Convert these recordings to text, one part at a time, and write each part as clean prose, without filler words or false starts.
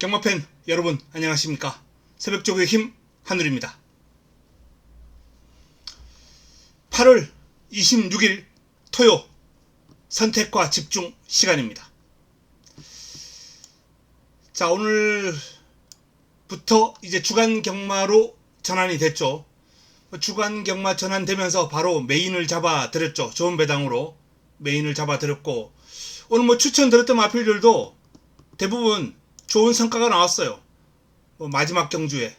경마팬 여러분 안녕하십니까. 새벽조교의 힘 한울입니다. 8월 26일 토요 선택과 집중 시간입니다. 자, 오늘부터 이제 주간 경마로 전환이 됐죠. 주간 경마 전환되면서 바로 메인을 잡아 드렸죠. 좋은 배당으로 메인을 잡아 드렸고, 오늘 추천드렸던 마필들도 대부분 좋은 성과가 나왔어요. 마지막 경주에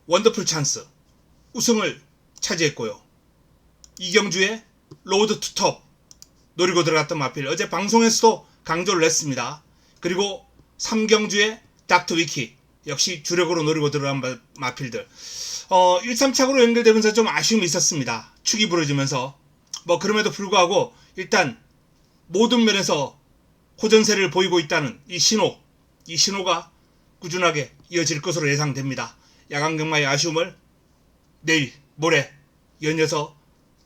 원더풀 찬스 우승을 차지했고요. 이 경주에 로드 투 톱 노리고 들어갔던 마필, 어제 방송에서도 강조를 했습니다. 그리고 3경주에 닥터 위키 역시 주력으로 노리고 들어간 마필들 1, 3착으로 연결되면서 좀 아쉬움이 있었습니다. 축이 부러지면서. 그럼에도 불구하고 일단 모든 면에서 호전세를 보이고 있다는 이 신호가 꾸준하게 이어질 것으로 예상됩니다. 야간 경마의 아쉬움을 내일 모레 연이어서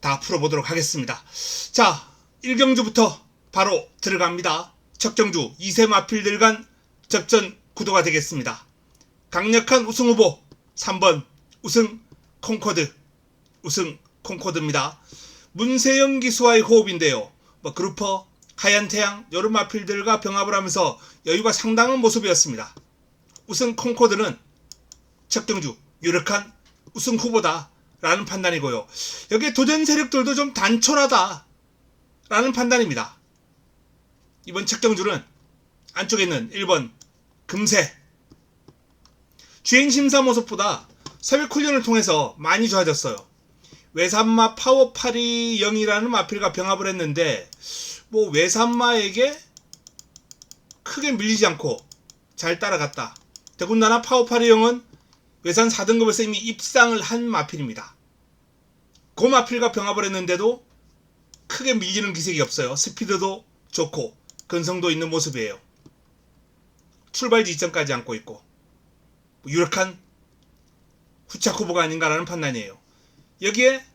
다 풀어보도록 하겠습니다. 자, 1경주부터 바로 들어갑니다. 첫 경주 2세 마필들 간 접전 구도가 되겠습니다. 강력한 우승 후보 3번 우승 콩코드입니다. 문세영 기수와의 호흡인데요. 그루퍼, 하얀 태양 이런 마필들과 병합을 하면서 여유가 상당한 모습이었습니다. 우승 콩코드는 첫 경주 유력한 우승 후보다 라는 판단이고요. 여기에 도전 세력들도 좀 단촐하다 라는 판단입니다. 이번 첫 경주는 안쪽에 있는 1번 금세 주행심사 모습보다 새벽 훈련을 통해서 많이 좋아졌어요. 외산마 파워8이 0이라는 마필과 병합을 했는데 외산마에게 크게 밀리지 않고 잘 따라갔다. 더군다나 파워8이 0은 외산 4등급에서 이미 입상을 한 마필입니다. 그 마필과 병합을 했는데도 크게 밀리는 기색이 없어요. 스피드도 좋고 근성도 있는 모습이에요. 출발 지점까지 안고 있고 유력한 후착 후보가 아닌가라는 판단이에요. 여기에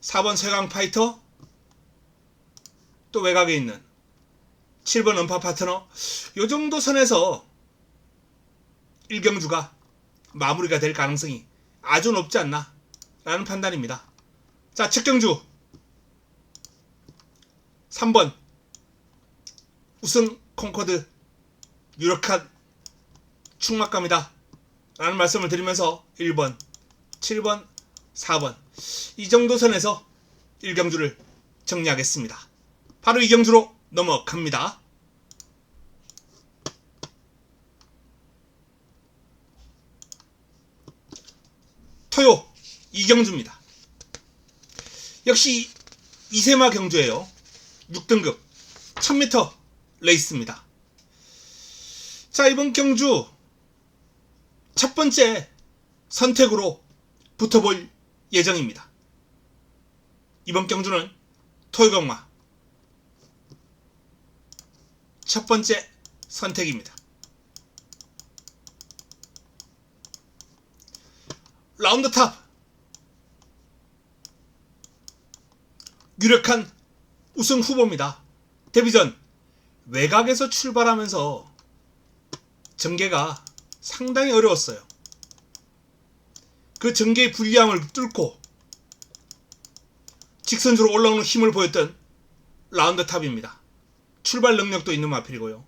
4번 쇠강 파이터, 또 외곽에 있는 7번 음파 파트너, 요 정도 선에서 1경주가 마무리가 될 가능성이 아주 높지 않나 라는 판단입니다. 자, 첫 경주 3번 우승 콩코드 유력한 충막감이다 라는 말씀을 드리면서 1번, 7번, 4번 이 정도 선에서 1경주를 정리하겠습니다. 바로 2경주로 넘어갑니다. 토요 2경주입니다. 역시 2세마 경주예요. 6등급 1000m 레이스입니다. 자, 이번 경주 첫 번째 선택으로 붙어볼 예정입니다. 이번 경주는 토요경마 첫 번째 선택입니다. 라운드탑 유력한 우승 후보입니다. 데뷔전 외곽에서 출발하면서 전개가 상당히 어려웠어요. 그 전개의 불리함을 뚫고 직선주로 올라오는 힘을 보였던 라운드탑입니다. 출발 능력도 있는 마필이고요.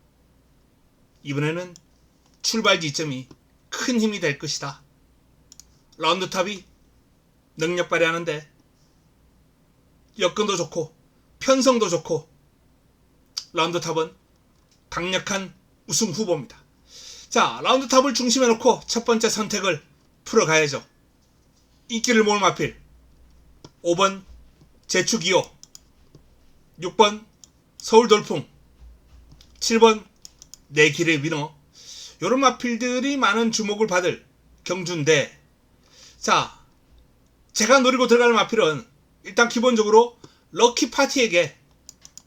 이번에는 출발 지점이 큰 힘이 될 것이다. 라운드탑이 능력 발휘하는데 여건도 좋고 편성도 좋고 라운드탑은 강력한 우승 후보입니다. 자, 라운드탑을 중심에 놓고 첫 번째 선택을 풀어가야죠. 인기를 모을 마필 5번 제축2호, 6번 서울돌풍, 7번 내 길의 위너, 요런 마필들이 많은 주목을 받을 경주인데, 자, 제가 노리고 들어갈 마필은 일단 기본적으로 럭키파티에게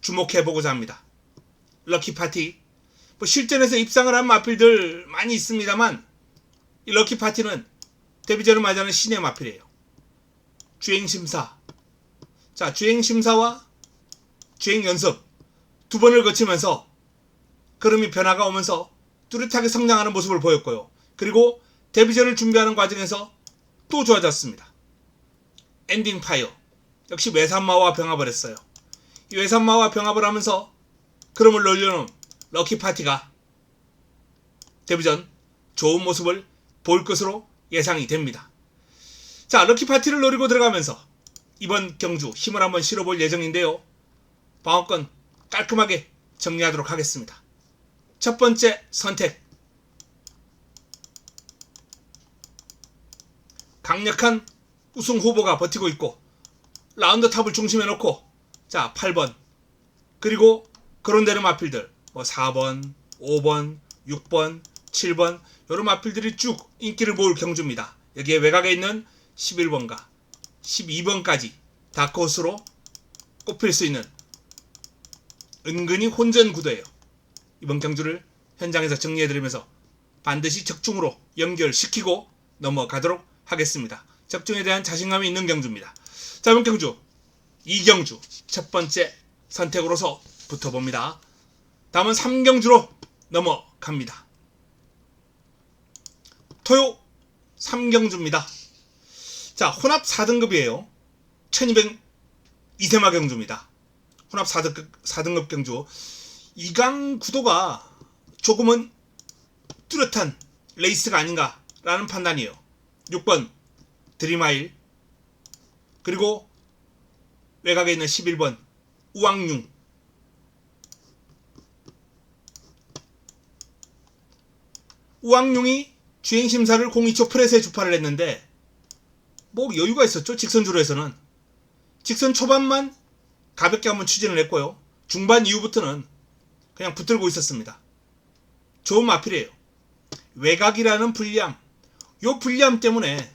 주목해보고자 합니다. 럭키파티 실전에서 입상을 한 마필들 많이 있습니다만 이 럭키파티는 데뷔전을 맞이하는 신의 마필이에요. 주행심사, 자, 주행심사와 주행연습 두 번을 거치면서 그름이 변화가 오면서 뚜렷하게 성장하는 모습을 보였고요. 그리고 데뷔전을 준비하는 과정에서 또 좋아졌습니다. 엔딩 파이어 역시 외산마와 병합을 했어요. 이 외산마와 병합을 하면서 그름을 놀려놓은 럭키파티가 데뷔전 좋은 모습을 보일 것으로 예상이 됩니다. 자, 럭키파티를 노리고 들어가면서 이번 경주 힘을 한번 실어볼 예정인데요. 방어권 깔끔하게 정리하도록 하겠습니다. 첫 번째 선택, 강력한 우승 후보가 버티고 있고 라운드 탑을 중심에 놓고, 자 8번 그리고 그런대로 마필들 뭐 4번, 5번, 6번, 7번 이런 마필들이 쭉 인기를 모을 경주입니다. 여기에 외곽에 있는 11번과 12번까지 다크호스로 꼽힐 수 있는 은근히 혼전 구도예요. 이번 경주를 현장에서 정리해드리면서 반드시 적중으로 연결시키고 넘어가도록 하겠습니다. 적중에 대한 자신감이 있는 경주입니다. 자, 이번 경주 2경주 첫 번째 선택으로서 붙어봅니다. 다음은 3경주로 넘어갑니다. 토요 3경주입니다. 자, 혼합 4등급이에요. 1200 이세마 경주입니다. 혼합 4등급 경주. 이강 구도가 조금은 뚜렷한 레이스가 아닌가라는 판단이에요. 6번 드림아일 그리고 외곽에 있는 11번 우왕융, 우왕융이 주행심사를 02초 프렛에 주파를 했는데 뭐 여유가 있었죠. 직선주로에서는 직선 초반만 가볍게 한번 추진을 했고요. 중반 이후부터는 그냥 붙들고 있었습니다. 좋은 마필이에요. 외곽이라는 불리함, 요 불리함 때문에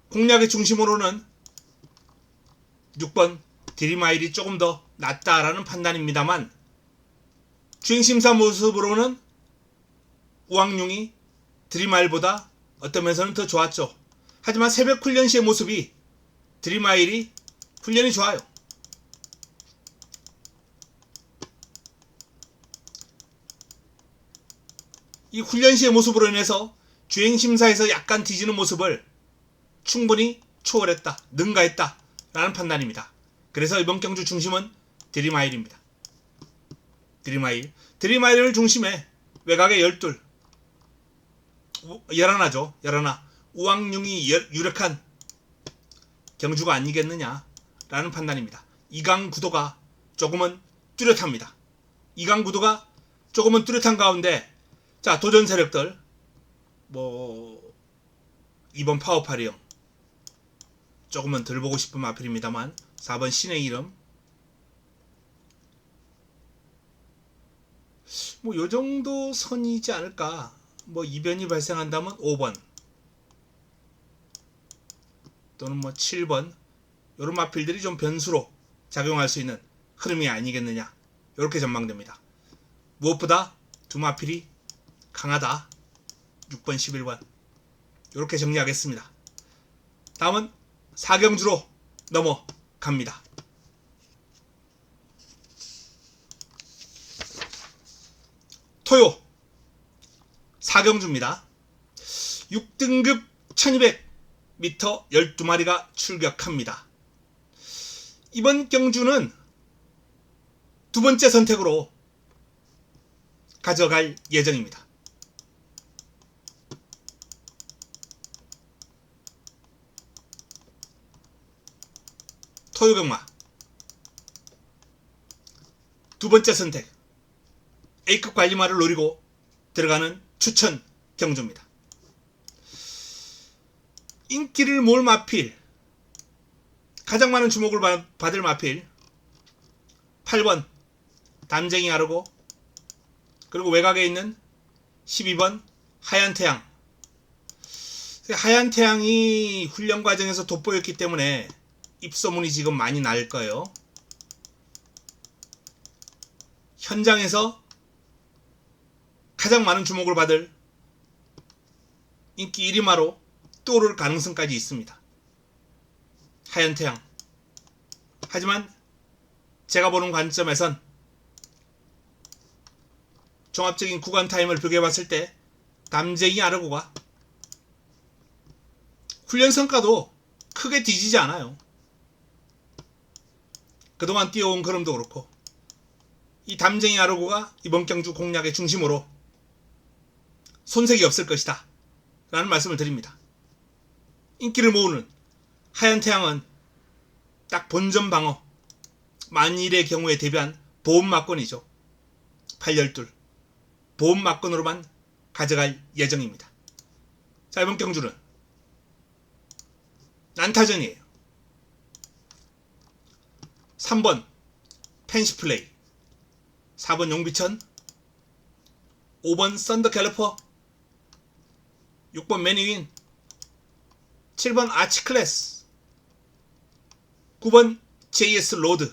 공략의 중심으로는 6번 드림아일이 조금 더 낫다라는 판단입니다만, 주행심사 모습으로는 우왕융이 드림아일보다 어떤 면에서는 더 좋았죠. 하지만 새벽 훈련 시의 모습이 드림아일이 훈련이 좋아요. 이 훈련 시의 모습으로 인해서 주행심사에서 약간 뒤지는 모습을 충분히 초월했다, 능가했다 라는 판단입니다. 그래서 이번 경주 중심은 드림아일입니다. 드림아일을 중심에 외곽에 12, 11하죠. 11. 우왕융이 유력한 경주가 아니겠느냐 라는 판단입니다. 이강 구도가 조금은 뚜렷합니다. 이강 구도가 조금은 뚜렷한 가운데, 자 도전 세력들 뭐 2번 파워파리형 조금은 덜 보고 싶은 마필입니다만, 4번 신의 이름 뭐 요정도 선이지 않을까. 뭐 이변이 발생한다면 5번 또는 뭐 7번 요런 마필들이 좀 변수로 작용할 수 있는 흐름이 아니겠느냐, 이렇게 전망됩니다. 무엇보다 두 마필이 강하다. 6번 11번 이렇게 정리하겠습니다. 다음은 4경주로 넘어갑니다. 토요 4경주입니다. 6등급 1200m 12마리가 출격합니다. 이번 경주는 두 번째 선택으로 가져갈 예정입니다. 토요병마 두 번째 선택, A급 관리마를 노리고 들어가는 추천 경주입니다. 인기를 모을 마필, 가장 많은 주목을 받을 마필 8번 담쟁이 아르고, 그리고 외곽에 있는 12번 하얀태양. 하얀태양이 훈련 과정에서 돋보였기 때문에 입소문이 지금 많이 날 거예요. 현장에서 가장 많은 주목을 받을 인기 1위마로 떠오를 가능성까지 있습니다. 하얀태양. 하지만 제가 보는 관점에선 종합적인 구간 타임을 비교해봤을 때 담쟁이 아르고가 훈련 성과도 크게 뒤지지 않아요. 그동안 뛰어온 걸음도 그렇고 이 담쟁이 아르고가 이번 경주 공략의 중심으로 손색이 없을 것이다 라는 말씀을 드립니다. 인기를 모으는 하얀태양은 딱 본전 방어, 만일의 경우에 대비한 보험막건이죠. 812 보험막건으로만 가져갈 예정입니다. 자, 이번 경주는 난타전이에요. 3번 펜시플레이, 4번 용비천, 5번 썬더캘리퍼, 6번 매니윈, 7번 아치클래스, 9번 JS 로드.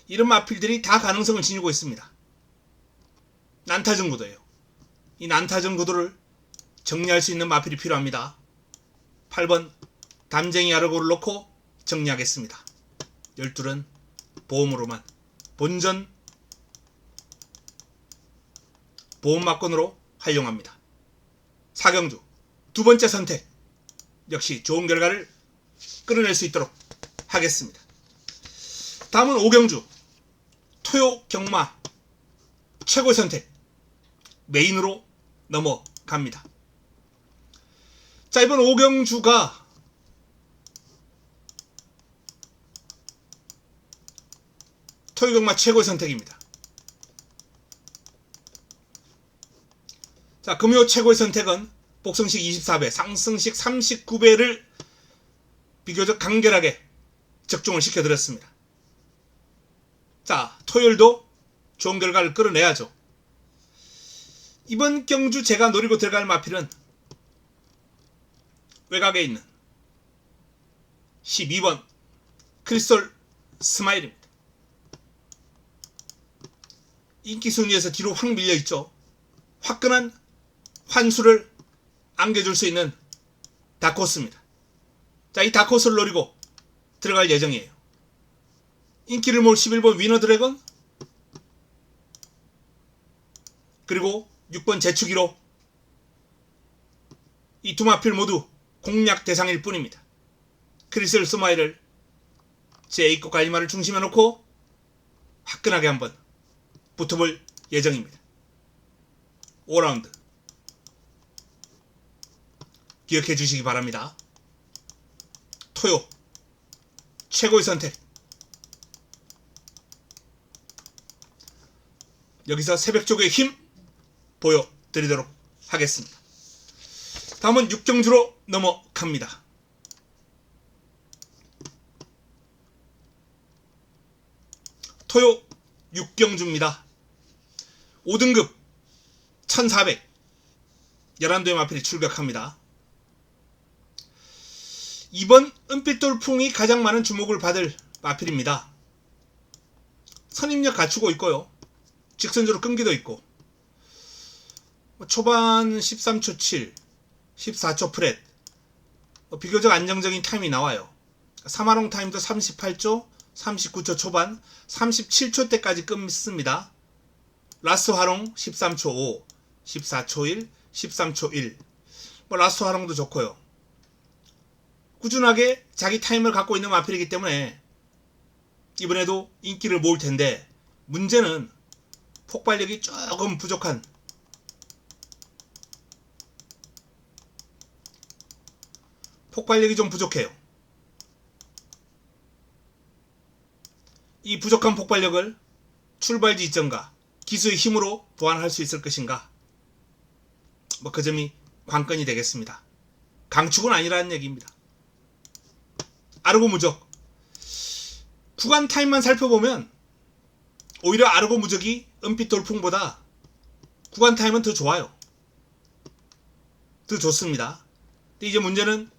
이런 마필들이 다 가능성을 지니고 있습니다. 난타전 구도예요. 이 난타전 구도를 정리할 수 있는 마필이 필요합니다. 8번 담쟁이 아르고를 놓고 정리하겠습니다. 12은 보험으로만 본전 보험막건으로 활용합니다. 4경주 두 번째 선택 역시 좋은 결과를 끌어낼 수 있도록 하겠습니다. 다음은 5경주 토요 경마 최고의 선택 메인으로 넘어갑니다. 자, 이번 5경주가 토요 경마 최고의 선택입니다. 자, 금요 최고의 선택은 복승식 24배, 상승식 39배를 비교적 간결하게 적중을 시켜드렸습니다. 자, 토요일도 좋은 결과를 끌어내야죠. 이번 경주 제가 노리고 들어갈 마필은 외곽에 있는 12번 크리스톨 스마일입니다. 인기 순위에서 뒤로 확 밀려있죠. 화끈한 환수를 안겨줄 수 있는 다코스입니다. 자, 이 다코스를 노리고 들어갈 예정이에요. 인기를 모을 11번 위너 드래곤, 그리고 6번 제추기로 이 두 마필 모두 공략 대상일 뿐입니다. 크리스톨 스마일을 제 A급 갈리마를 중심에 놓고 화끈하게 한번 붙어볼 예정입니다. 5라운드 기억해 주시기 바랍니다. 토요 최고의 선택. 여기서 새벽쪽의 힘 보여드리도록 하겠습니다. 다음은 6경주로 넘어갑니다. 토요 6경주입니다. 5등급 1400 11도의 마필이 출격합니다. 이번 은빛돌풍이 가장 많은 주목을 받을 마필입니다. 선임력 갖추고 있고요. 직선적으로 끈기도 있고 초반 13초 7, 14초 프렛 비교적 안정적인 타임이 나와요. 3화롱 타임도 38초, 39초 초반, 37초 때까지 끊습니다. 라스트 화롱 13초 5, 14초 1, 13초 1. 라스트 화롱도 좋고요. 꾸준하게 자기 타임을 갖고 있는 마필이기 때문에 이번에도 인기를 모을 텐데 문제는 폭발력이 조금 부족한 폭발력이 좀 부족해요. 이 부족한 폭발력을 출발지 이점과 기수의 힘으로 보완할 수 있을 것인가? 그 점이 관건이 되겠습니다. 강축은 아니라는 얘기입니다. 아르고 무적 구간 타임만 살펴보면 오히려 아르고 무적이 은빛 돌풍보다 구간 타임은 더 좋아요. 더 좋습니다. 근데 이제 문제는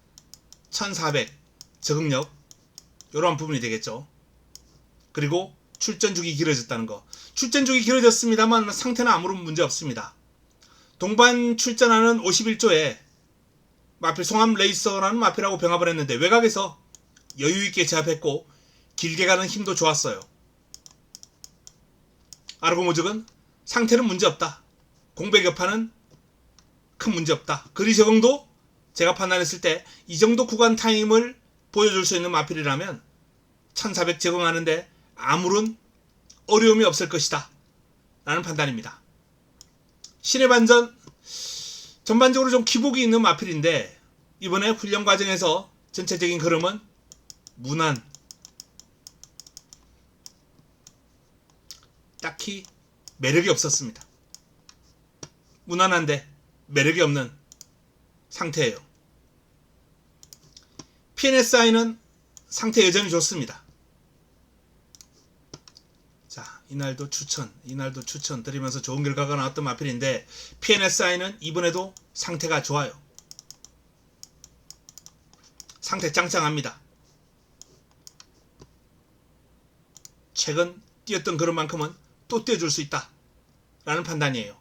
1400 적응력 이러한 부분이 되겠죠. 그리고 출전주기 길어졌다는 거. 출전주기 길어졌습니다만 상태는 아무런 문제 없습니다. 동반 출전하는 51조에 마필 송암 레이서라는 마필하고 병합을 했는데 외곽에서 여유있게 제압했고 길게 가는 힘도 좋았어요. 아르고 무적은 상태는 문제없다. 공백 여파는 큰 문제 없다. 그리 적응도 제가 판단했을 때 이 정도 구간 타임을 보여줄 수 있는 마필이라면 1400 적응하는데 아무런 어려움이 없을 것이다 라는 판단입니다. 신의 반전, 전반적으로 좀 기복이 있는 마필인데 이번에 훈련 과정에서 전체적인 흐름은 무난, 딱히 매력이 없었습니다. 무난한데 매력이 없는 상태예요. PNSI는 상태 여전히 좋습니다. 자, 이날도 추천 드리면서 좋은 결과가 나왔던 마필인데 PNSI는 이번에도 상태가 좋아요. 상태 짱짱합니다. 최근 뛰었던 그런 만큼은 또 뛰어줄 수 있다 라는 판단이에요.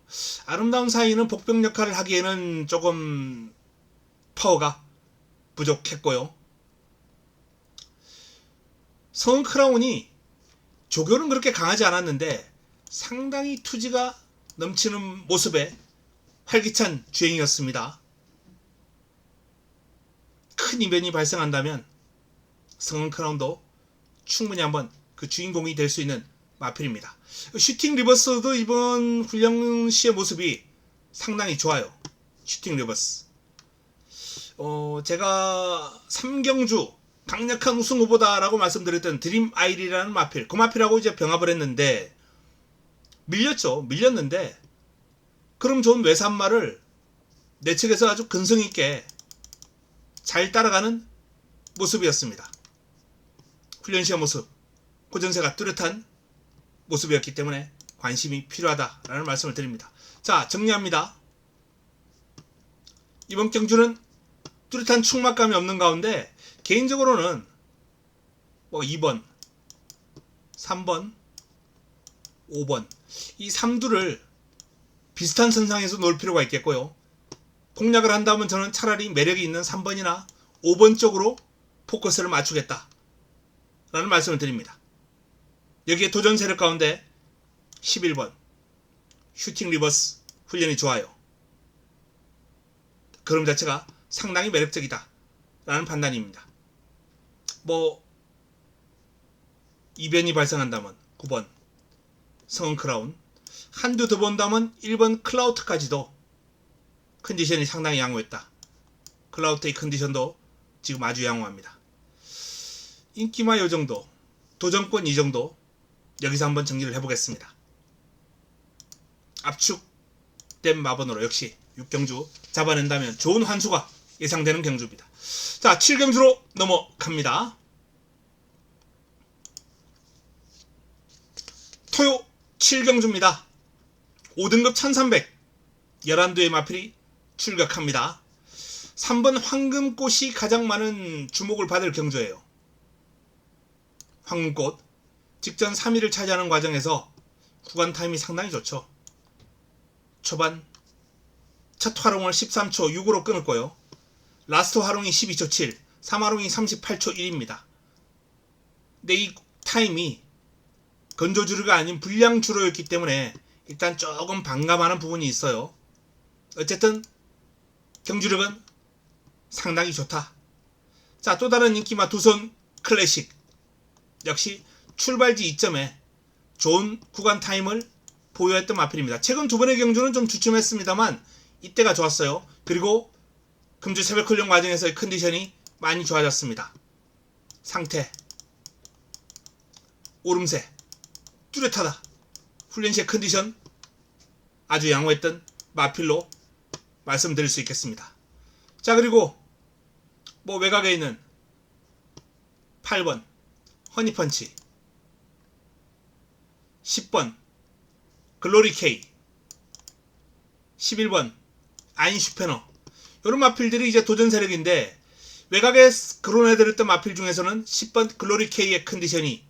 아름다운 사이는 복병 역할을 하기에는 조금 파워가 부족했고요. 성은 크라운이 조교는 그렇게 강하지 않았는데 상당히 투지가 넘치는 모습의 활기찬 주행이었습니다. 큰 이변이 발생한다면 성은 크라운도 충분히 한번 그 주인공이 될 수 있는 마필입니다. 슈팅 리버스도 이번 훈련 시의 모습이 상당히 좋아요. 슈팅 리버스. 제가 3경주 강력한 우승 후보다라고 말씀드렸던 드림 아이리라는 마필, 그 마필하고 이제 병합을 했는데 밀렸는데 그럼 좋은 외산마를 내 측에서 아주 근성 있게 잘 따라가는 모습이었습니다. 훈련 시의 모습, 고전세가 뚜렷한 모습이었기 때문에 관심이 필요하다라는 말씀을 드립니다. 자, 정리합니다. 이번 경주는 뚜렷한 충막감이 없는 가운데 개인적으로는 2번, 3번, 5번 이 3두를 비슷한 선상에서 놓을 필요가 있겠고요. 공략을 한다면 저는 차라리 매력이 있는 3번이나 5번 쪽으로 포커스를 맞추겠다 라는 말씀을 드립니다. 여기에 도전 세력 가운데 11번 슈팅 리버스 훈련이 좋아요. 그럼 자체가 상당히 매력적이다 라는 판단입니다. 이변이 발생한다면 9번 성은 크라운, 한두 더 본다면 1번 클라우트까지도 컨디션이 상당히 양호했다. 클라우트의 컨디션도 지금 아주 양호합니다. 인기마 요정도, 도전권 이 정도 여기서 한번 정리를 해보겠습니다. 압축된 마번으로 역시 6경주 잡아낸다면 좋은 환수가 예상되는 경주입니다. 자, 7경주로 넘어갑니다. 토요 7경주입니다. 5등급 1300 11두의 마필이 출격합니다. 3번 황금꽃이 가장 많은 주목을 받을 경주예요. 황금꽃 직전 3위를 차지하는 과정에서 구간 타임이 상당히 좋죠. 초반 첫 활용을 13초 6으로 끊었고요. 라스트 활용이 12초 7, 3활용이 38초 1입니다. 근데 이 타임이 건조주류가 아닌 불량주로였기 때문에 일단 조금 반감하는 부분이 있어요. 어쨌든 경주력은 상당히 좋다. 자, 또 다른 인기마 두손 클래식 역시 출발지 이점에 좋은 구간 타임을 보유했던 마필입니다. 최근 두 번의 경주는 좀 주춤했습니다만 이때가 좋았어요. 그리고 금주 새벽 훈련 과정에서의 컨디션이 많이 좋아졌습니다. 상태, 오름세, 뚜렷하다. 훈련 시의 컨디션 아주 양호했던 마필로 말씀드릴 수 있겠습니다. 자, 그리고 외곽에 있는 8번 허니펀치, 10번 글로리 K, 11번 아인슈페너 이런 마필들이 이제 도전 세력인데 외곽에 거론해드렸던 마필 중에서는 10번 글로리 K의 컨디션이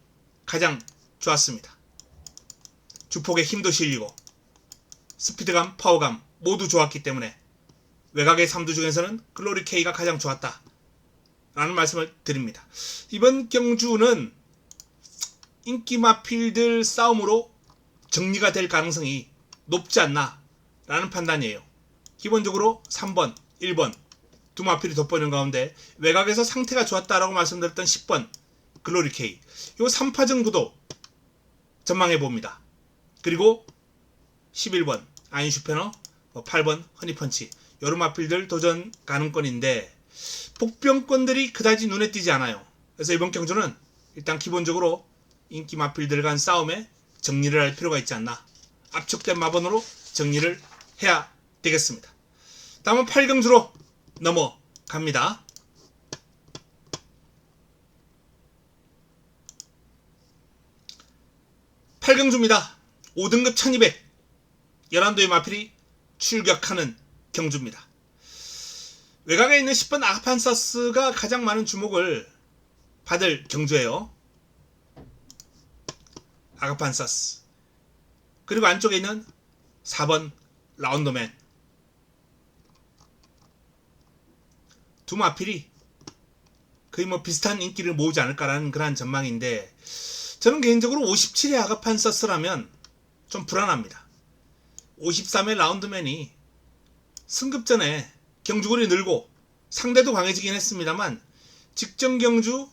가장 좋았습니다. 주폭에 힘도 실리고 스피드감, 파워감 모두 좋았기 때문에 외곽의 3두 중에서는 글로리 K가 가장 좋았다 라는 말씀을 드립니다. 이번 경주는 인기 마필들 싸움으로 정리가 될 가능성이 높지 않나 라는 판단이에요. 기본적으로 3번, 1번 두 마필이 돋보이는 가운데 외곽에서 상태가 좋았다라고 말씀드렸던 10번 글로리 K, 요 3파 정도도 전망해 봅니다. 그리고 11번 아인슈페너, 8번 허니펀치, 요런 마필들 도전 가능권인데 복병권들이 그다지 눈에 띄지 않아요. 그래서 이번 경주는 일단 기본적으로 인기 마필들 간 싸움에 정리를 할 필요가 있지 않나, 압축된 마번으로 정리를 해야 되겠습니다. 다음은 8경주로 넘어갑니다. 8경주입니다. 5등급 1200 11도의 마필이 출격하는 경주입니다. 외곽에 있는 10번 아가판사스가 가장 많은 주목을 받을 경주예요. 아가판사스, 그리고 안쪽에 있는 4번 라운더맨, 두 마필이 거의 비슷한 인기를 모으지 않을까라는 그런 전망인데, 저는 개인적으로 57의 아가판사스라면 좀 불안합니다. 53의 라운드맨이 승급전에 경주골이 늘고 상대도 강해지긴 했습니다만 직전 경주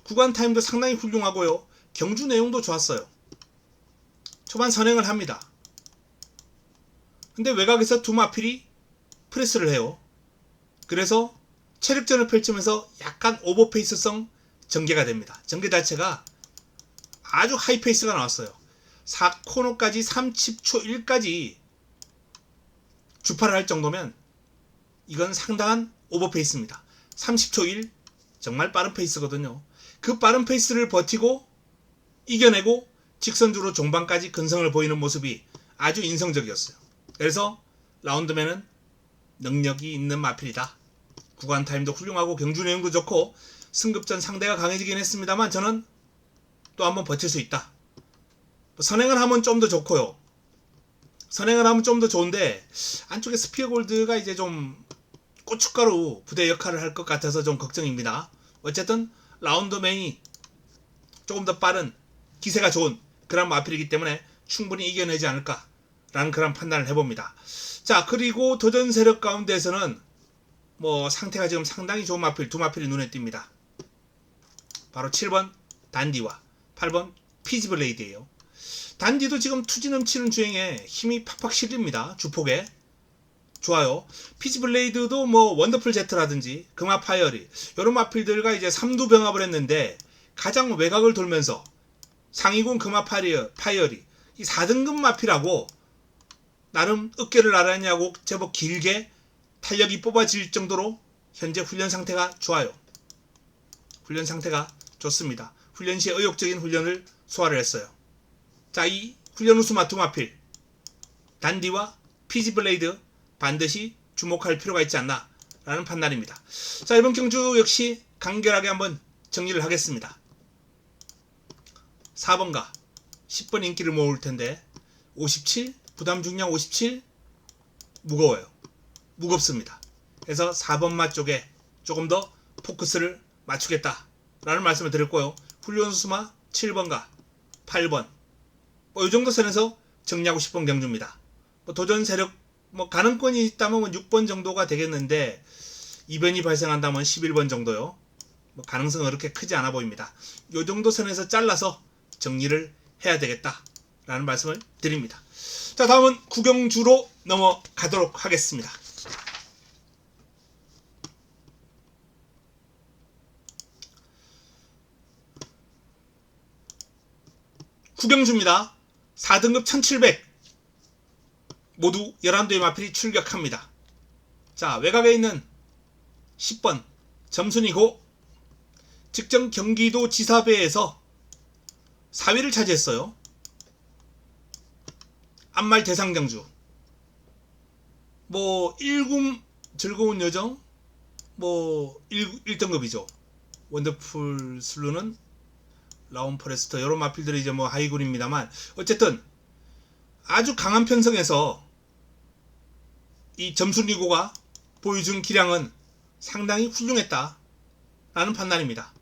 구간 타임도 상당히 훌륭하고요. 경주 내용도 좋았어요. 초반 선행을 합니다. 근데 외곽에서 두 마필이 프레스를 해요. 그래서 체력전을 펼치면서 약간 오버페이스성 전개가 됩니다. 전개 자체가 아주 하이페이스가 나왔어요. 4코너까지 30초 1까지 주파를 할 정도면 이건 상당한 오버페이스입니다. 30초 1 정말 빠른 페이스거든요. 그 빠른 페이스를 버티고 이겨내고 직선주로 종반까지 근성을 보이는 모습이 아주 인상적이었어요. 그래서 라운드맨은 능력이 있는 마필이다. 구간 타임도 훌륭하고 경주 내용도 좋고 승급전 상대가 강해지긴 했습니다만 저는 또 한번 버틸 수 있다. 선행을 하면 좀 더 좋고요. 선행을 하면 좀 더 좋은데 안쪽에 스피어 골드가 이제 좀 고춧가루 부대 역할을 할 것 같아서 좀 걱정입니다. 어쨌든 라운더맨이 조금 더 빠른 기세가 좋은 그런 마필이기 때문에 충분히 이겨내지 않을까라는 그런 판단을 해봅니다. 자, 그리고 도전 세력 가운데에서는 상태가 지금 상당히 좋은 마필 두 마필이 눈에 띕니다. 바로 7번 단디와 8번 피지블레이드예요. 단디도 지금 투지 넘치는 주행에 힘이 팍팍 실립니다. 주폭에 좋아요. 피지블레이드도 원더풀 제트라든지 금화 파이어리 이런 마필들과 이제 3두 병합을 했는데 가장 외곽을 돌면서 상위군 금화 파이어리 이 4등급 마필하고 나름 어깨를 나란히하고 제법 길게 탄력이 뽑아질 정도로 현재 훈련 상태가 좋아요. 훈련 상태가 좋습니다. 훈련 시에 의욕적인 훈련을 소화를 했어요. 자, 이 훈련 우수마 두 마필 단디와 피지블레이드 반드시 주목할 필요가 있지 않나 라는 판단입니다. 자, 이번 경주 역시 간결하게 한번 정리를 하겠습니다. 4번가 10번 인기를 모을 텐데 57 부담 중량 57 무거워요. 무겁습니다. 그래서 4번 마 쪽에 조금 더 포커스를 맞추겠다 라는 말씀을 드렸고요. 훈련 우수마 7번가 8번 이 정도 선에서 정리하고 싶은 경주입니다. 도전 세력 가능권이 있다면 6번 정도가 되겠는데 이변이 발생한다면 11번 정도요. 가능성은 그렇게 크지 않아 보입니다. 이 정도 선에서 잘라서 정리를 해야 되겠다 라는 말씀을 드립니다. 자, 다음은 구경주로 넘어가도록 하겠습니다. 구경주입니다. 4등급 1700 모두 11도의 마필이 출격합니다. 자, 외곽에 있는 10번 점순이고 직전 경기도 지사배에서 4위를 차지했어요. 암말 대상경주 1금 즐거운 여정 1등급이죠. 원더풀 슬루는 라운 포레스터 여러 마필들이 이제 하이군입니다만 어쨌든 아주 강한 편성에서 이 점순리고가 보여준 기량은 상당히 훌륭했다 라는 판단입니다.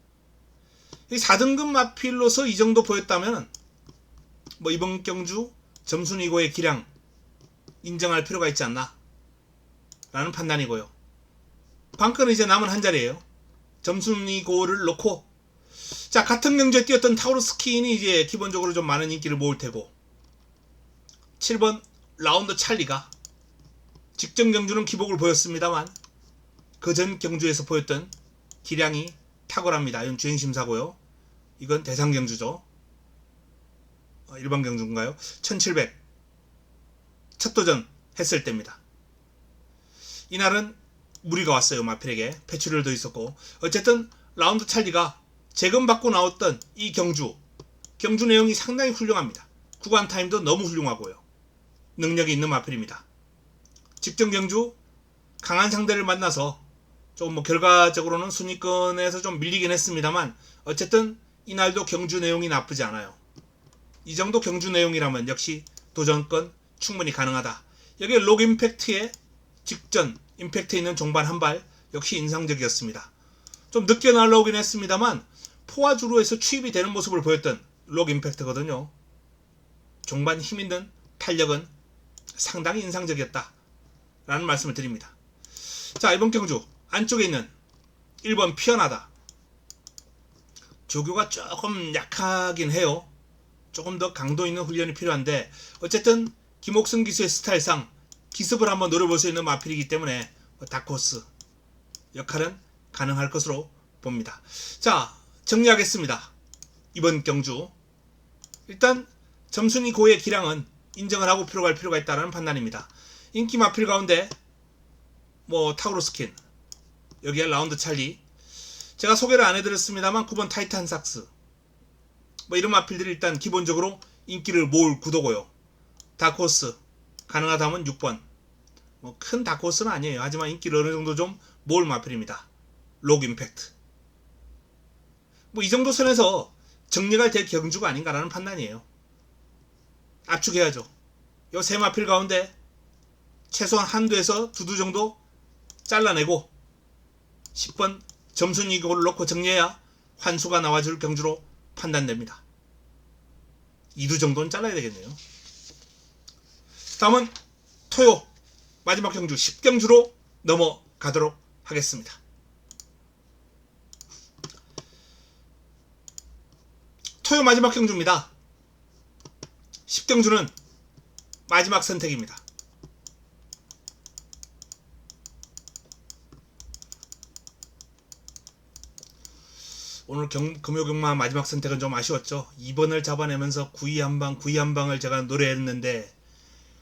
이 4등급 마필로서 이 정도 보였다면 이번 경주 점순리고의 기량 인정할 필요가 있지 않나 라는 판단이고요. 관건은 이제 남은 한 자리예요. 점순위 고를 놓고 자, 같은 경주에 뛰었던 타우루스킨이 이제 기본적으로 좀 많은 인기를 모을 테고 7번 라운드 찰리가 직전 경주는 기복을 보였습니다만 그 전 경주에서 보였던 기량이 탁월합니다. 이건 주행심사고요. 이건 대상 경주죠. 일반 경주인가요? 1700 첫 도전 했을 때입니다. 이날은 무리가 왔어요. 마필에게 패출혈도 있었고 어쨌든 라운드 찰리가 재검받고 나왔던 이 경주 내용이 상당히 훌륭합니다. 구간 타임도 너무 훌륭하고요. 능력이 있는 마필입니다. 직전 경주 강한 상대를 만나서 좀 결과적으로는 순위권에서 좀 밀리긴 했습니다만 어쨌든 이날도 경주 내용이 나쁘지 않아요. 이 정도 경주 내용이라면 역시 도전권 충분히 가능하다. 여기에 록 임팩트의 직전 임팩트 있는 종반 한발 역시 인상적이었습니다. 좀 늦게 날라오긴 했습니다만 포화주로에서 추입이 되는 모습을 보였던 록 임팩트거든요. 종반 힘있는 탄력은 상당히 인상적이었다 라는 말씀을 드립니다. 자, 이번 경주 안쪽에 있는 1번 피어나다. 조교가 조금 약하긴 해요. 조금 더 강도 있는 훈련이 필요한데 어쨌든 김옥승 기수의 스타일상 기습을 한번 노려볼 수 있는 마필이기 때문에 다크호스 역할은 가능할 것으로 봅니다. 자, 정리하겠습니다. 이번 경주 일단 점순위 고의 기량은 인정을 하고 갈 필요가 있다는 판단입니다. 인기 마필 가운데 타우루스킨 여기에 라운드 찰리 제가 소개를 안 해드렸습니다만 9번 타이탄 삭스 이런 마필들이 일단 기본적으로 인기를 모을 구도고요. 다크호스 가능하다면 6번 큰 다크호스는 아니에요. 하지만 인기를 어느 정도 좀 모을 마필입니다. 록 임팩트 이 정도 선에서 정리가 될 경주가 아닌가라는 판단이에요. 압축해야죠. 요 세 마필 가운데 최소한 한두에서 두두 정도 잘라내고 10번 점순위 고를 놓고 정리해야 환수가 나와줄 경주로 판단됩니다. 2두 정도는 잘라야 되겠네요. 다음은 토요 마지막 경주 10경주로 넘어가도록 하겠습니다. 토요 마지막 경주입니다. 10경주는 마지막 선택입니다. 오늘 금요경마 마지막 선택은 좀 아쉬웠죠. 2번을 잡아내면서 9위 한방을 제가 노래했는데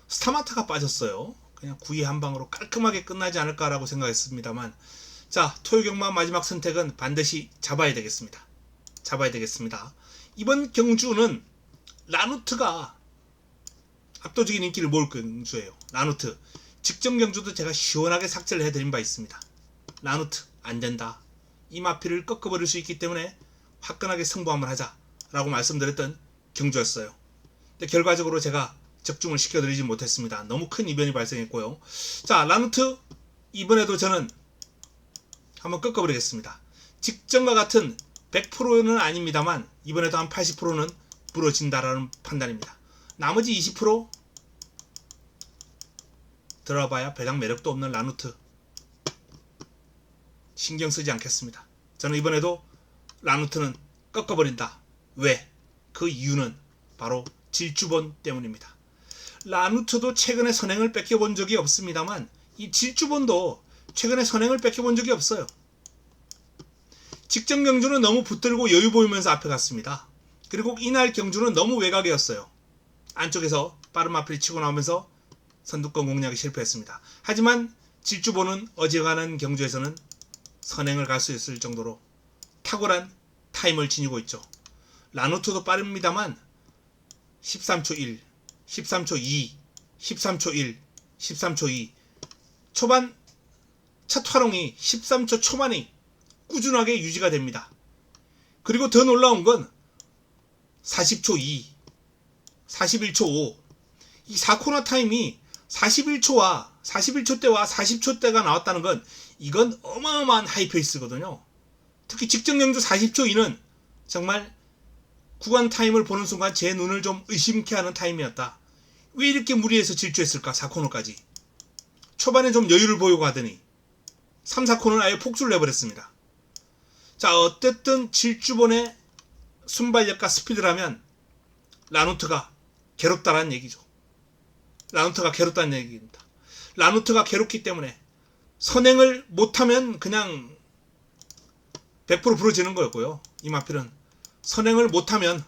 스타마타가 빠졌어요. 그냥 9위 한방으로 깔끔하게 끝나지 않을까라고 생각했습니다만 자, 토요경마 마지막 선택은 반드시 잡아야 되겠습니다. 이번 경주는 라누트가 압도적인 인기를 모을 경주예요. 라누트 직전 경주도 제가 시원하게 삭제를 해드린 바 있습니다. 라누트 안된다. 이 마필을 꺾어버릴 수 있기 때문에 화끈하게 승부 한번 하자라고 말씀드렸던 경주였어요. 근데 결과적으로 제가 적중을 시켜드리지 못했습니다. 너무 큰 이변이 발생했고요. 자, 라누트 이번에도 저는 한번 꺾어버리겠습니다. 직전과 같은 100%는 아닙니다만 이번에도 한 80%는 부러진다라는 판단입니다. 나머지 20% 들어봐야 배당 매력도 없는 라누트 신경 쓰지 않겠습니다. 저는 이번에도 라누트는 꺾어버린다. 왜? 그 이유는 바로 질주본 때문입니다. 라누트도 최근에 선행을 뺏겨본 적이 없습니다만 이 질주본도 최근에 선행을 뺏겨본 적이 없어요. 직전 경주는 너무 붙들고 여유 보이면서 앞에 갔습니다. 그리고 이날 경주는 너무 외곽이었어요. 안쪽에서 빠른 마필이 치고 나오면서 선두권 공략이 실패했습니다. 하지만 질주본은 어지간한 경주에서는 선행을 갈 수 있을 정도로 탁월한 타임을 지니고 있죠. 라누트도 빠릅니다만 13초 1, 13초 2, 13초 1, 13초 2 초반 첫 활용이 13초 초반이 꾸준하게 유지가 됩니다. 그리고 더 놀라운 건 40초 2, 41초 5 이 4코너 타임이 41초 때와 40초 때가 나왔다는 건 이건 어마어마한 하이페이스거든요. 특히 직전 경주 40초 2는 정말 구간 타임을 보는 순간 제 눈을 좀 의심케 하는 타임이었다. 왜 이렇게 무리해서 질주했을까? 4코너까지. 초반에 좀 여유를 보이고 하더니 3, 4코너는 아예 폭주를 내버렸습니다. 자, 어쨌든 질주본의 순발력과 스피드라면 라노트가 괴롭다라는 얘기죠. 라노트가 괴롭다는 얘기입니다. 라노트가 괴롭기 때문에 선행을 못하면 그냥 100% 부러지는 거였고요. 이 마필은 선행을 못하면,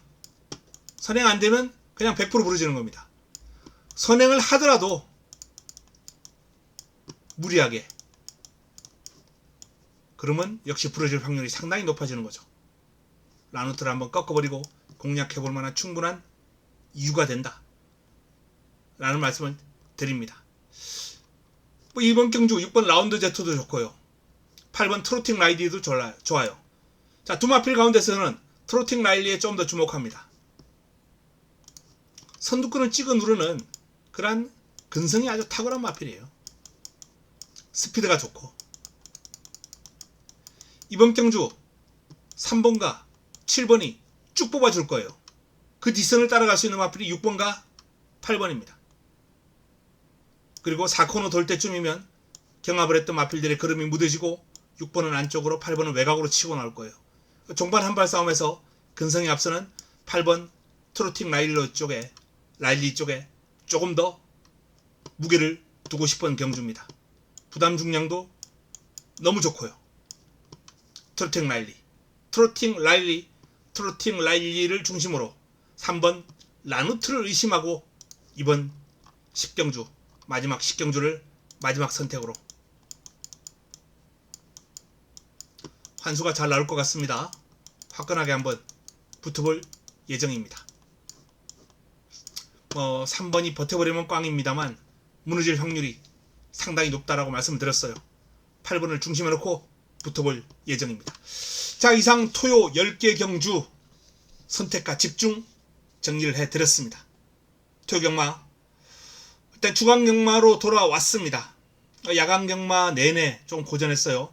선행 안 되면 그냥 100% 부러지는 겁니다. 선행을 하더라도 무리하게, 그러면 역시 부러질 확률이 상당히 높아지는 거죠. 라노트를 한번 꺾어버리고 공략해볼 만한 충분한 이유가 된다 라는 말씀을 드립니다. 뭐 이번 경주 6번 라운드 제트도 좋고요. 8번 트로팅 라이디도 좋아요. 자, 두 마필 가운데서는 트로팅 라일리에 좀 더 주목합니다. 선두권을 찍어 누르는 그런 근성이 아주 탁월한 마필이에요. 스피드가 좋고. 이번 경주 3번과 7번이 쭉 뽑아줄 거예요. 그 뒷선을 따라갈 수 있는 마필이 6번과 8번입니다. 그리고 4코너 돌 때쯤이면 경합을 했던 마필들의 걸음이 무뎌지고 6번은 안쪽으로 8번은 외곽으로 치고 나올 거예요. 종반 한발 싸움에서 근성이 앞서는 8번 트로팅 라일리 쪽에 조금 더 무게를 두고 싶은 경주입니다. 부담 중량도 너무 좋고요. 트로팅 라일리를 중심으로 3번 라누트를 의심하고 이번 10경주 마지막 10경주를 마지막 선택으로 환수가 잘 나올 것 같습니다. 화끈하게 한번 붙어볼 예정입니다. 3번이 버텨버리면 꽝입니다만 무너질 확률이 상당히 높다라고 말씀을 드렸어요. 8번을 중심에 놓고 붙어볼 예정입니다. 자, 이상 토요 10개 경주 선택과 집중 정리를 해드렸습니다. 토요 경마 일단 주간 경마로 돌아왔습니다. 야간 경마 내내 좀 고전했어요.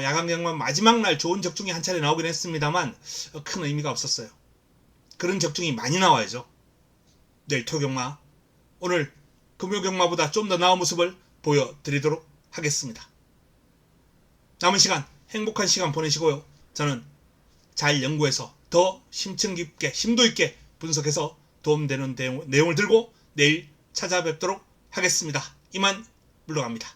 야간 경마 마지막 날 좋은 적중이 한 차례 나오긴 했습니다만 큰 의미가 없었어요. 그런 적중이 많이 나와야죠. 내일 토요 경마, 오늘 금요 경마보다 좀 더 나은 모습을 보여드리도록 하겠습니다. 남은 시간 행복한 시간 보내시고요. 저는 잘 연구해서 더 심층 깊게 심도 있게 분석해서 도움되는 내용을 들고 내일 찾아뵙도록 하겠습니다. 이만 물러갑니다.